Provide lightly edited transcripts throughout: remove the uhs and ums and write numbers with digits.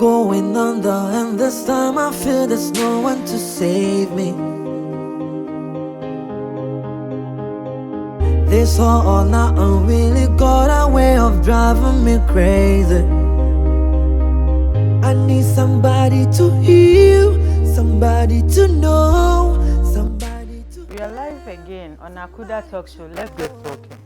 going under, and this time I feel there's no one to save me. This all night I really got a way of driving me crazy. I need somebody to heal, somebody to know, somebody to... We are live again on akuDA talk show. Let's get talking.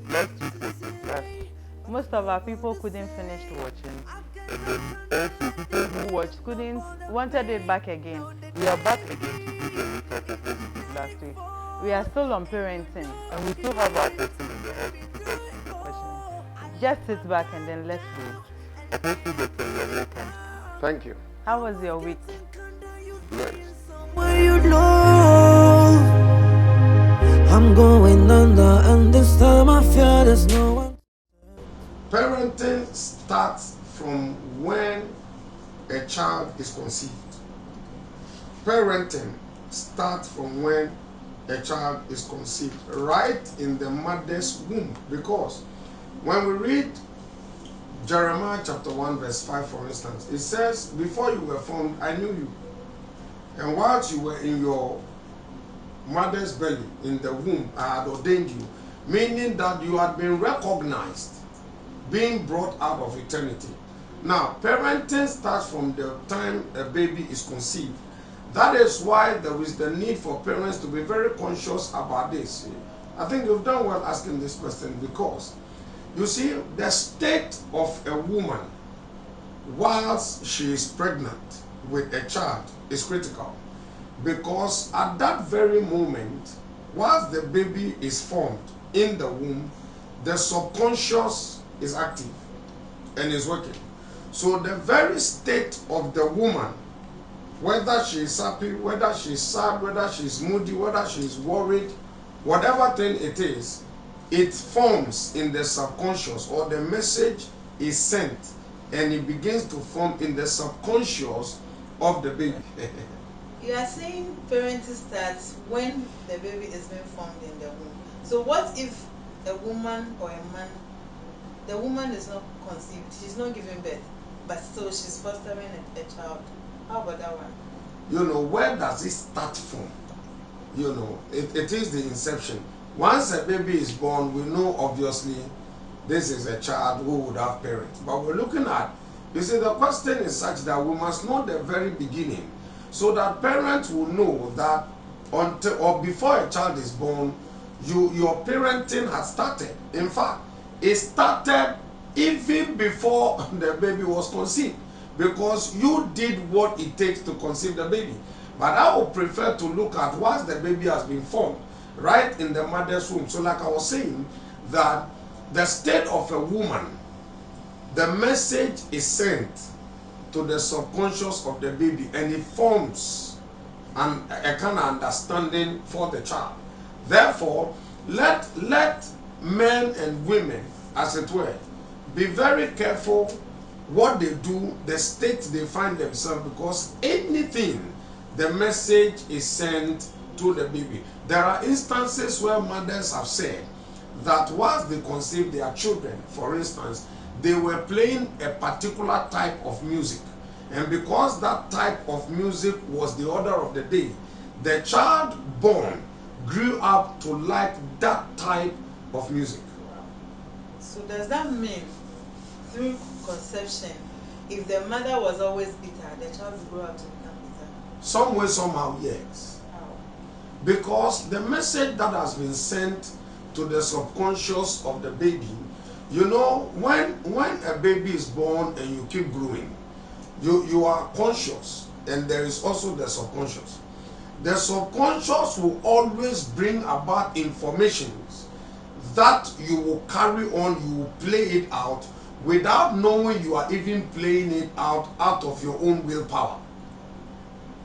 Last week was fantastic. Most of our people couldn't finish watching. And then also people who Watched couldn't wanted it back again. we are back again to do the recap of what we did last week. We are still on parenting. And we still have our person in the house to put us through the questions. Just sit back and then let's go. Apostle Doctor, you are welcome. Thank you. How was your week? Blessed. Where you know I'm going under, and this time I feel there's no one. Parenting starts from when a child is conceived. Parenting starts from when a child is conceived, right in the mother's womb. Because when we read Jeremiah chapter 1 verse 5, for instance, it says, before you were formed, I knew you. And whilst you were in your mother's belly, in the womb, I had ordained you. Meaning that you had been recognized, being brought out of eternity. Now, parenting starts from the time a baby is conceived. That is why there is the need for parents to be very conscious about this. I think you've done well asking this question, because you see, the state of a woman whilst she is pregnant with a child is critical, because at that very moment, whilst the baby is formed in the womb, the subconscious is active and is working. So the very state of the woman, whether she is happy, whether she is sad, whether she is moody, whether she is worried, whatever thing it is, it forms in the subconscious, or the message is sent and it begins to form in the subconscious of the baby. You are saying parenting starts when the baby is being formed in the womb. So what if a woman or a man, the woman is not conceived, she's not giving birth, but still she's fostering a child? How about that one? You know, where does it start from? You know, it is the inception. Once a baby is born, we know obviously this is a child who would have parents. But we're looking at, you see, the question is such that we must know the very beginning, so that parents will know that until or before a child is born, your parenting has started. In fact, it started even before the baby was conceived, because you did what it takes to conceive the baby. But I would prefer to look at once the baby has been formed, right in the mother's womb. So like I was saying, that the state of a woman, the message is sent to the subconscious of the baby, and it forms a kind of understanding for the child. Therefore, let men and women, as it were, be very careful what they do, the state they find themselves, because anything, the message is sent to the baby. There are instances where mothers have said that whilst they conceived their children, for instance, they were playing a particular type of music, and because that type of music was the order of the day, the child born grew up to like that type of music. So does that mean through conception, if the mother was always bitter, the child will grow up to become bitter? Some way, somehow, yes. How? Because the message that has been sent to the subconscious of the baby, you know, when a baby is born and you keep growing, you are conscious, and there is also the subconscious. The subconscious will always bring about information that you will carry on, you will play it out without knowing you are even playing it out of your own willpower.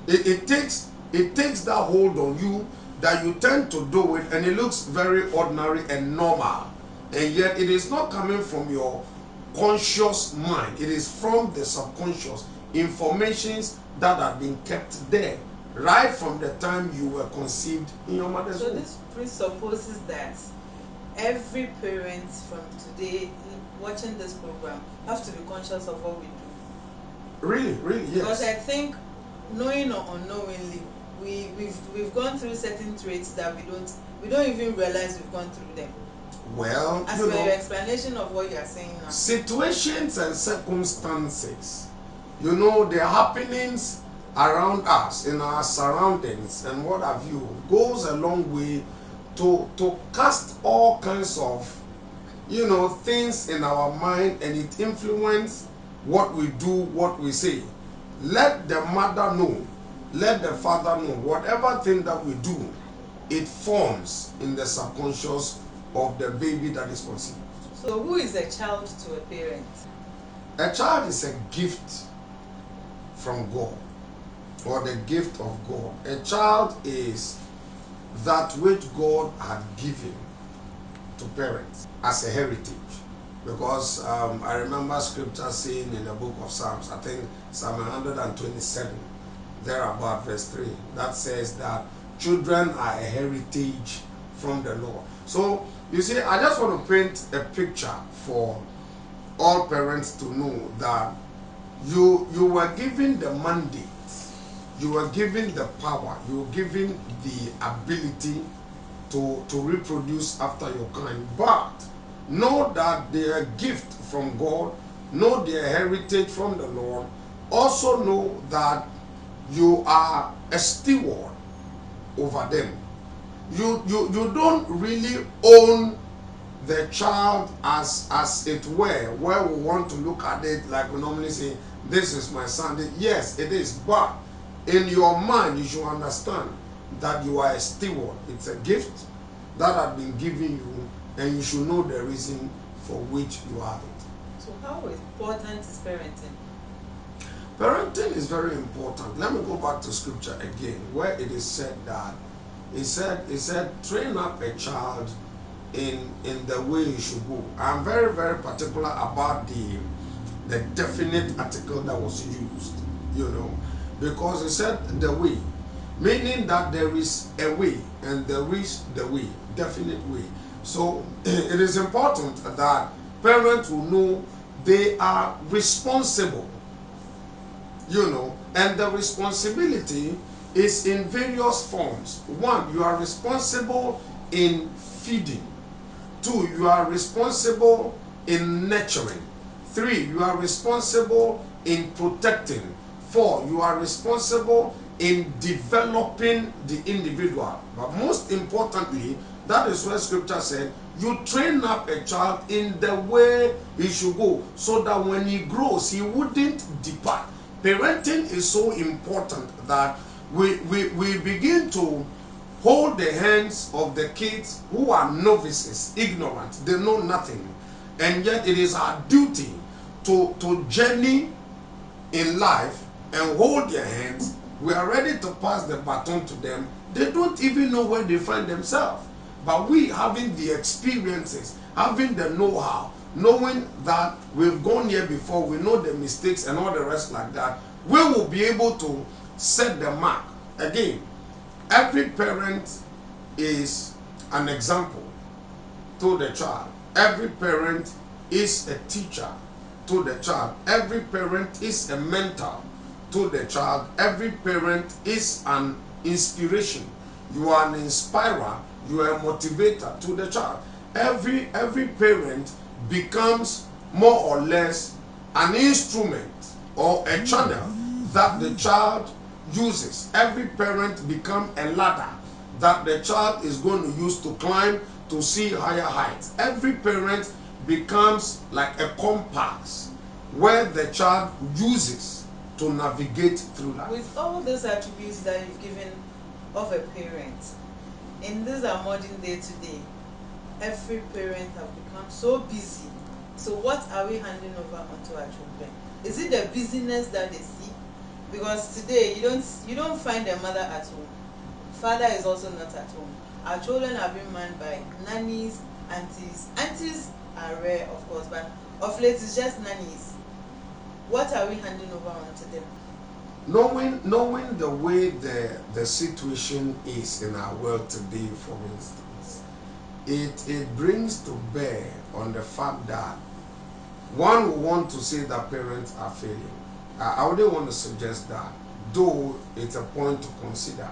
It takes that hold on you that you tend to do it, and it looks very ordinary and normal, and yet it is not coming from your conscious mind. It is from the subconscious informations that have been kept there right from the time you were conceived in your mother's womb. So this presupposes that every parent from today watching this program have to be conscious of what we do. Really, really, yes. Because I think, knowing or unknowingly, we've gone through certain traits that we don't even realize we've gone through them. Well, as you per know, your explanation of what you are saying now. situations and circumstances, you know, the happenings around us, in our surroundings, and what have you, goes a long way to cast all kinds of, you know, things in our mind, and it influences what we do, what we say. Let the mother know, let the father know, whatever thing that we do, it forms in the subconscious of the baby that is conceived. So who is a child to a parent? A child is a gift from God, or the gift of God. A child is that which God had given to parents as a heritage. Because I remember scripture saying in the book of Psalms, I think Psalm 127, there about verse 3, that says that children are a heritage from the Lord. So you see, I just want to paint a picture for all parents to know that you were given the mandate, you were given the power, you were given the ability to reproduce after your kind. But know that they are a gift from God, know their heritage from the Lord. Also know that you are a steward over them. You don't really own the child as it were, where we want to look at it like we normally say, this is my son. Yes, it is, but in your mind you should understand that you are a steward. It's a gift that has been given you, and you should know the reason for which you have it. So how important is parenting? Parenting is very important. Let me go back to scripture again, where it is said that it said train up a child in the way he should go. I'm very, very particular about the definite article that was used, you know, because it said the way, meaning that there is a way, and there is the way, definite way. So it is important that parents will know they are responsible, you know, and the responsibility is in various forms. One, you are responsible in feeding. Two, you are responsible in nurturing. Three, you are responsible in protecting. Four, you are responsible in developing the individual. But most importantly, that is where scripture said, you train up a child in the way he should go, so that when he grows, he wouldn't depart. Parenting is so important that we begin to hold the hands of the kids who are novices, ignorant, they know nothing. And yet it is our duty to journey in life and hold their hands. We are ready to pass the baton to them. They don't even know where they find themselves. But we, having the experiences, having the know-how, knowing that we've gone here before, we know the mistakes and all the rest like that, we will be able to set the mark. Again, every parent is an example to the child. Every parent is a teacher to the child. Every parent is a mentor to the child. Every parent is an inspiration. You are an inspirer. You are a motivator to the child. Every parent becomes more or less an instrument or a channel that the child uses. Every parent becomes a ladder that the child is going to use to climb to see higher heights. Every parent becomes like a compass where the child uses to navigate through life. With all those attributes that you've given of a parent, in this our modern day today, every parent have become so busy. So what are we handing over onto our children? Is it the busyness that they see? Because today you don't find a mother at home. Father is also not at home. Our children are being manned by nannies, aunties. Aunties are rare, of course, but of late it's just nannies. What are we handing over onto them? Knowing the way the situation is in our world today, for instance, it brings to bear on the fact that one will want to say that parents are failing. I wouldn't want to suggest that, though it's a point to consider.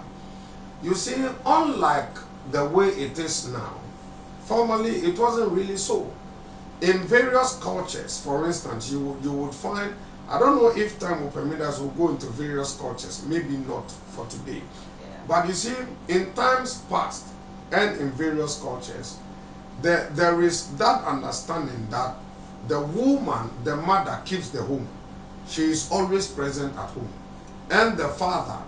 You see, unlike the way it is now, formerly it wasn't really so. In various cultures, for instance, you would find, I don't know if time will permit us to go into various cultures, maybe not for today. Yeah. But you see, in times past and in various cultures, there is that understanding that the woman, the mother, keeps the home. She is always present at home. And the father,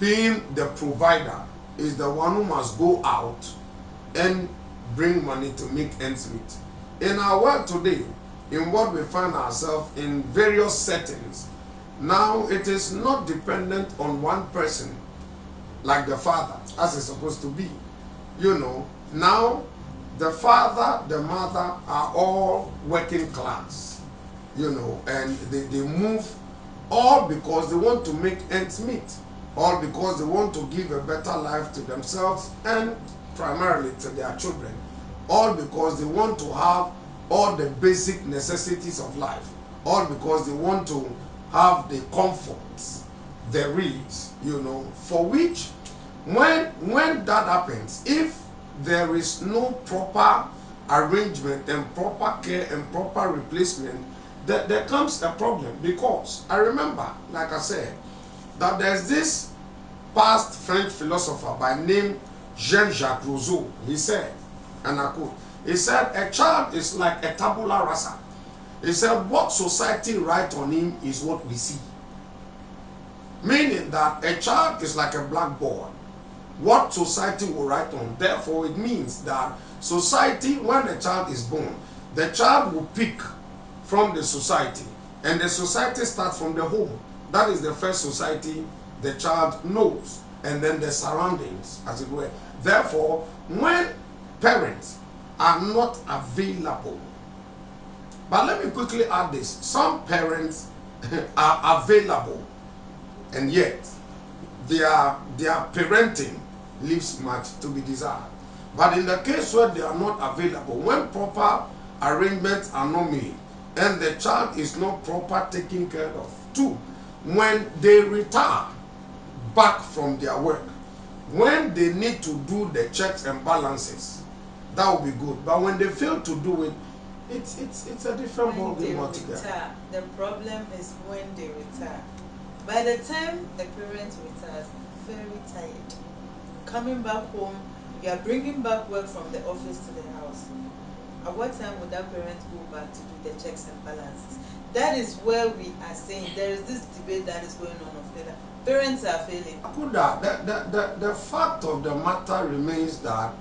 being the provider, is the one who must go out and bring money to make ends meet. In our world today, in what we find ourselves in various settings, now it is not dependent on one person like the father, as it's supposed to be. You know, now the father, the mother are all working class, you know, and they move all because they want to make ends meet, all because they want to give a better life to themselves and primarily to their children, all because they want to have all the basic necessities of life, all because they want to have the comforts there is, you know, for which when that happens, if there is no proper arrangement and proper care and proper replacement, there comes a problem. Because I remember, like I said, that there's this past French philosopher by name Jean-Jacques Rousseau. He said, and I quote, he said, a child is like a tabula rasa. He said, what society write on him is what we see. Meaning that a child is like a blackboard. What society will write on. Therefore, it means that society, when a child is born, the child will pick from the society. And the society starts from the home. That is the first society the child knows. And then the surroundings, as it were. Therefore, when parents are not available, but let me quickly add this. Some parents are available, and yet their parenting leaves much to be desired. But in the case where they are not available, when proper arrangements are not made, and the child is not proper taken care of, too, when they retire back from their work, when they need to do the checks and balances, that will be good. But when they fail to do it, it's a different ballgame altogether. The problem is when they retire. By the time a parent retires, very tired. Coming back home, you are bringing back work from the office to the house. At what time would that parent go back to do the checks and balances? That is where we are saying there is this debate that is going on of whether parents are failing. akuDA, the fact of the matter remains that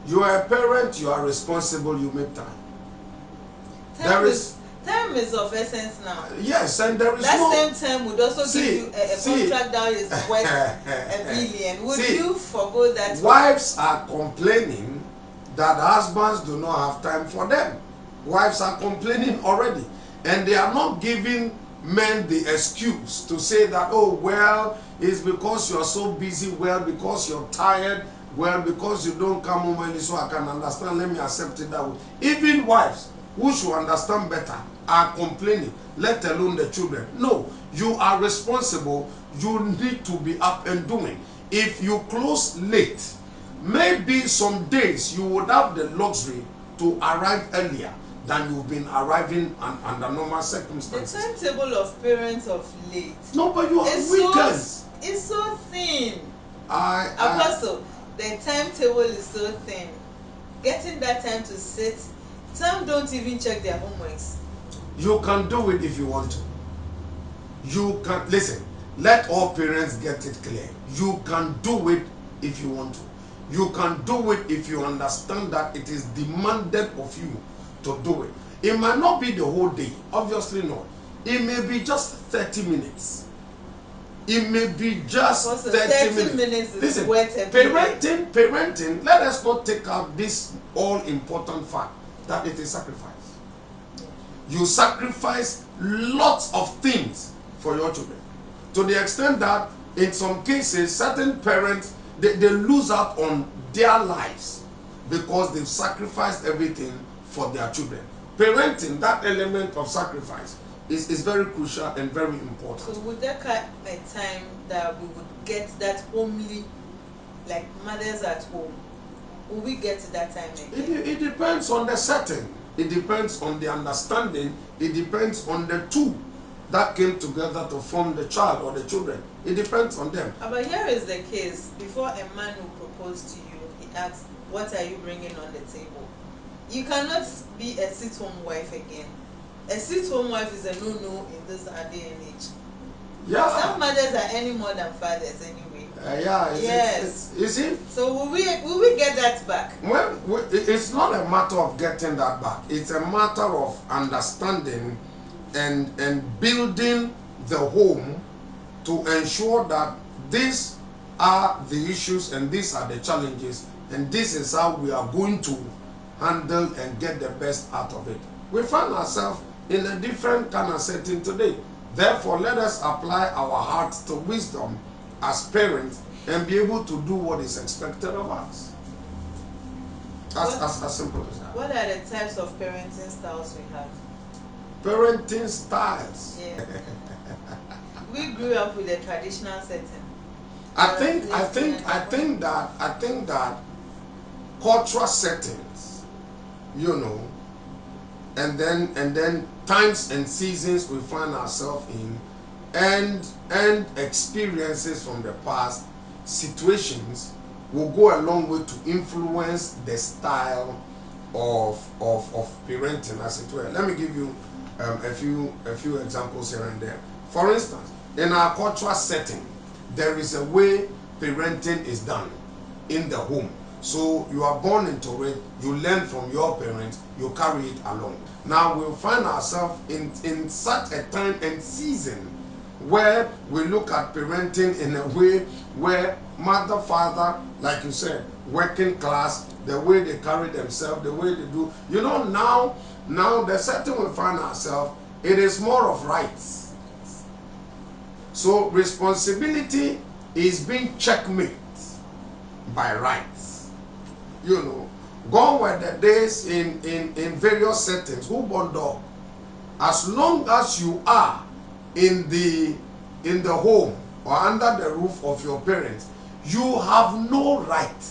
you are a parent, you are responsible, you make time. Time is of essence now. Yes, and there is that same time would also give you a contract that is worth $1 billion. Would you forgo that? Wives are complaining that husbands do not have time for them. Wives are complaining already, and they are not giving men the excuse to say that, oh, well, it's because you are so busy, well, because you're tired, well, because you don't come home early, so I can understand, let me accept it that way. Even wives who should understand better are complaining, let alone the children. No, you are responsible. You need to be up and doing. If you close late, maybe some days you would have the luxury to arrive earlier than you've been arriving under normal circumstances. The timetable of parents of late. No, but you have weekends. It's so thin. Apostle, the timetable is so thin. Getting that time to sit. Some don't even check their homeworks. You can do it if you want to. You can, listen, let all parents get it clear. You can do it if you want to. You can do it if you understand that it is demanded of you to do it. It might not be the whole day, obviously not. It may be just 30 minutes. It may be just 30 minutes. Listen, parenting, let us not take out this all-important fact that it is sacrifice. You sacrifice lots of things for your children. To the extent that in some cases, certain parents, they lose out on their lives because they've sacrificed everything for their children. Parenting, that element of sacrifice, is very crucial and very important. So would there come a time that we would get that homely, like mothers at home? Will we get to that time again? It depends on the setting. It depends on the understanding. It depends on the two that came together to form the child or the children. It depends on them. But here is the case. Before a man will propose to you, he asks, what are you bringing on the table? You cannot be a sit-home wife again. A sit-home wife is a no-no in this day and age. Yeah. Some mothers are any more than fathers anyway. Yes. You see? So will we get that back? Well, it's not a matter of getting that back. It's a matter of understanding and building the home to ensure that these are the issues and these are the challenges and this is how we are going to handle and get the best out of it. We find ourselves in a different kind of setting today. Therefore, let us apply our hearts to wisdom as parents and be able to do what is expected of us. As simple as that. What are the types of parenting styles we have? Parenting styles. Yeah. We grew up with a traditional setting. I think that cultural settings, you know, and then times and seasons we find ourselves in, and experiences from the past, situations will go a long way to influence the style of parenting, as it were. Let me give you a few examples here and there. For instance, in our cultural setting, there is a way parenting is done in the home. So you are born into it, you learn from your parents, you carry it along. Now we'll find ourselves in such a time and season where we look at parenting in a way where mother, father, like you said, working class, the way they carry themselves, the way they do. You know, now the setting we find ourselves, it is more of rights. So responsibility is being checkmate by rights. You know, gone were the days in various settings. Who born dog? As long as you are in the home or under the roof of your parents, you have no right.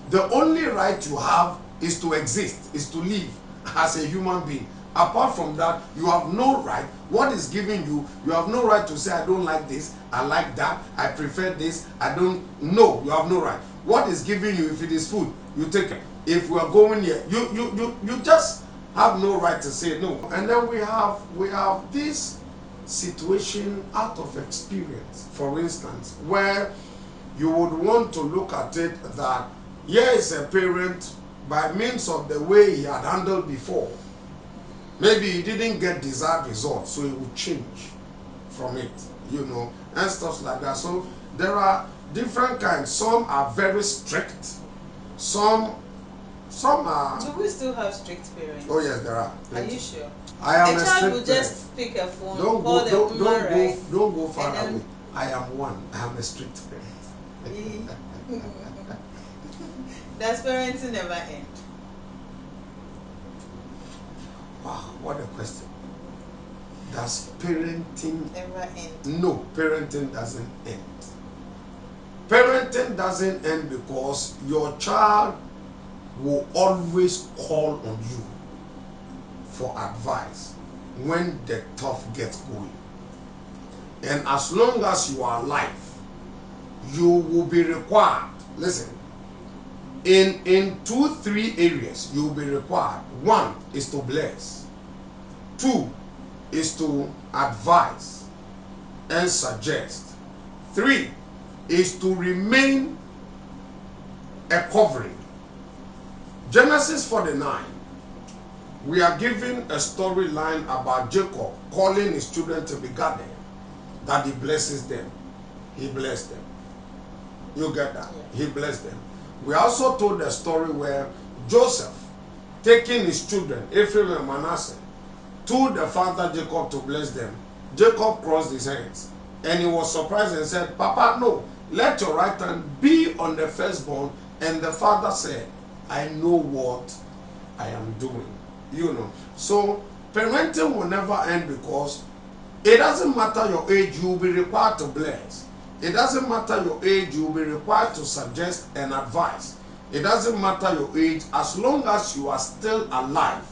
The only right you have is to exist, is to live as a human being. Apart from that, you have no right. What is giving you, you have no right to say, I don't like this, I like that, I prefer this, I don't. No, you have no right. What is giving you, if it is food, you take it. If we are going here, you just have no right to say no. And then we have this situation out of experience, for instance, where you would want to look at it that here is a parent, by means of the way he had handled before, maybe he didn't get desired results, so he would change from it, you know, and stuff like that. So there are different kinds. Some are very strict, some are. Do we still have strict parents? Oh yes, there are. Are you sure? I am a a child strict will parent. just pick a phone, call the woman, right? Don't go far And away. then- I am one. I am a strict parent. Does parenting never end? Wow, what a question. Does parenting Never end. No, parenting doesn't end. Parenting doesn't end because your child will always call on you for advice when the tough gets going. And as long as you are alive, you will be required. Listen, in 2-3 areas you will be required. One is to bless. 2 is to advise and suggest. 3 is to remain a covering. Genesis 49, we are given a storyline about Jacob calling his children to be gathered, that he blesses them. He blessed them. You get that? He blessed them. We also told the story where Joseph, taking his children, Ephraim and Manasseh, to the father Jacob to bless them. Jacob crossed his hands and he was surprised and said, Papa, no, let your right hand be on the firstborn. And the father said, I know what I am doing. You know. So parenting will never end because It doesn't matter your age, you will be required to bless. It doesn't matter your age, you will be required to suggest and advise. It doesn't matter your age, as long as you are still alive,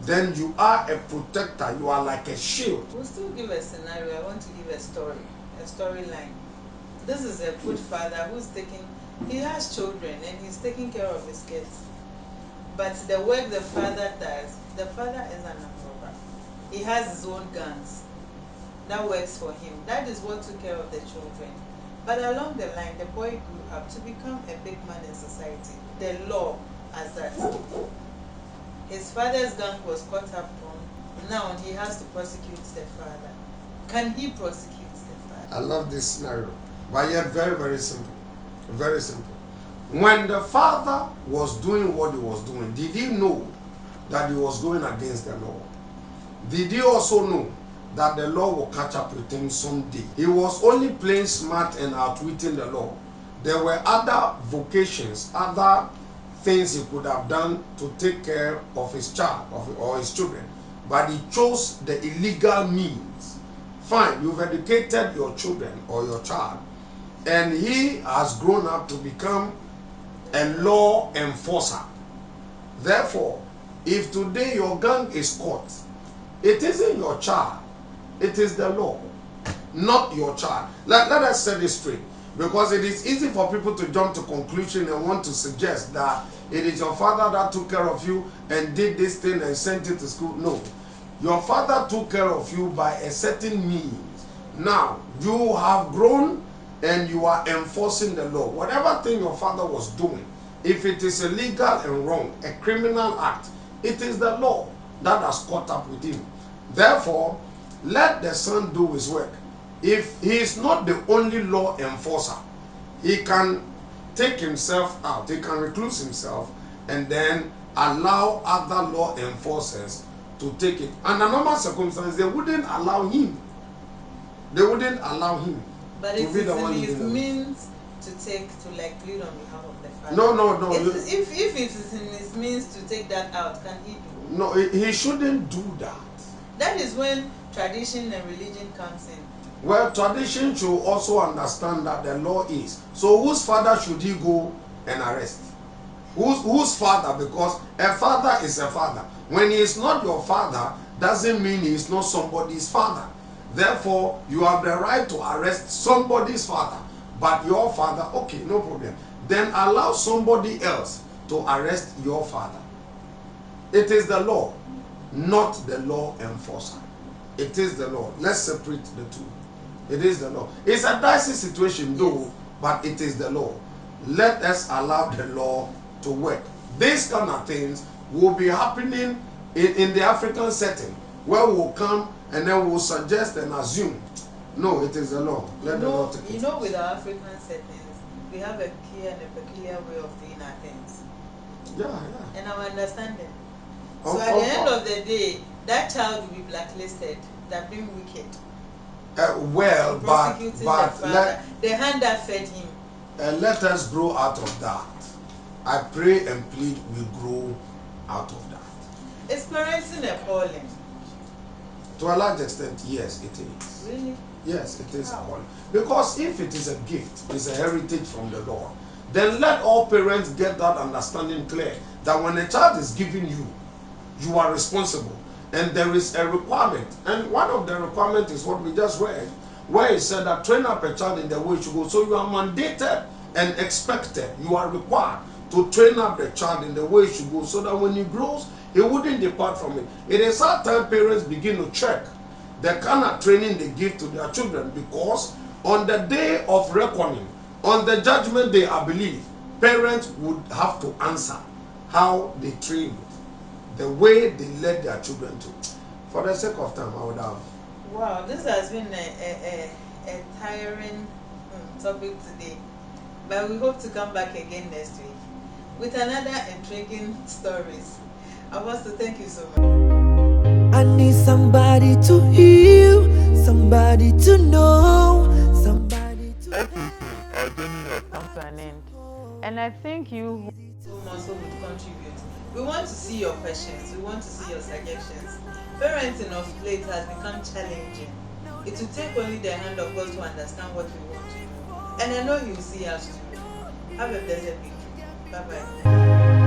then you are a protector, you are like a shield. We'll still give a scenario. I want to give a storyline. This is a good father he has children and he's taking care of his kids. But the work the father does, the father is an robber. He has his own guns. That works for him. That is what took care of the children. But along the line, the boy grew up to become a big man in society. The law as that. His father's gang was caught up on. Now he has to prosecute the father. Can he prosecute the father? I love this scenario, but yet very, very simple. Very simple. When the father was doing what he was doing, did he know that he was going against the law? Did he also know that the law will catch up with him someday? He was only playing smart and outwitting the law. There were other vocations, other things he could have done to take care of his child or his children, but he chose the illegal means. Fine, you've educated your children or your child, and he has grown up to become a law enforcer. Therefore, if today your gang is caught, it isn't your child, it is the law, not your child. Let us set this straight, because it is easy for people to jump to conclusion and want to suggest that it is your father that took care of you and did this thing and sent you to school. No, your father took care of you by a certain means. Now you have grown and you are enforcing the law. Whatever thing your father was doing, if it is illegal and wrong, a criminal act, it is the law that has caught up with him. Therefore, let the son do his work. If he is not the only law enforcer, he can take himself out, he can recluse himself, and then allow other law enforcers to take it. Under normal circumstances, they wouldn't allow him. They wouldn't allow him. But to if be it's the one in his leading them. means to plead on behalf of the father. No. If it is in his means to take that out, can he do? No, he shouldn't do that. That is when tradition and religion comes in. Well, tradition should also understand that the law is. So whose father should he go and arrest? Whose father? Because a father is a father. When he is not your father, doesn't mean he is not somebody's father. Therefore, you have the right to arrest somebody's father. But your father, okay, no problem. Then allow somebody else to arrest your father. It is the law, not the law enforcer. It is the law. Let's separate the two. It is the law. It's a dicey situation though, yes, but it is the law. Let us allow the law to work. These kind of things will be happening in the African setting, where we'll come and then we'll suggest and assume. No, it is the law. Let the law take it. You know, with our African settings, we have a clear and a peculiar way of doing our things. Yeah. And I'm understanding. So at the end of the day, that child will be blacklisted, that being wicked. Well, but the hand that fed him. Let us grow out of that. I pray and plead we grow out of that. Experiencing appalling. To a large extent, yes, it is. Really? Yes, it is appalling. Because if it is a gift, it's a heritage from the Lord, then let all parents get that understanding clear, that when a child is given you, you are responsible. And there is a requirement. And one of the requirements is what we just read, where it said that train up a child in the way it should go. So you are mandated and expected, you are required to train up the child in the way it should go, so that when he grows, he wouldn't depart from it. It is our time parents begin to check the kind of training they give to their children, because on the day of reckoning, on the judgment day, I believe, parents would have to answer how they trained, the way they led their children to. For the sake of time, I would have. Wow, this has been a tiring topic today. But we hope to come back again next week with another intriguing stories. I want to thank you so much. I need somebody to heal, somebody to know, somebody to Our journey has come to an end. And I think you also would contribute. We want to see your questions, we want to see your suggestions. Parenting of late has become challenging. It will take only the hand of God to understand what we want to do. And I know He will see us through. Have a blessed week. Bye bye.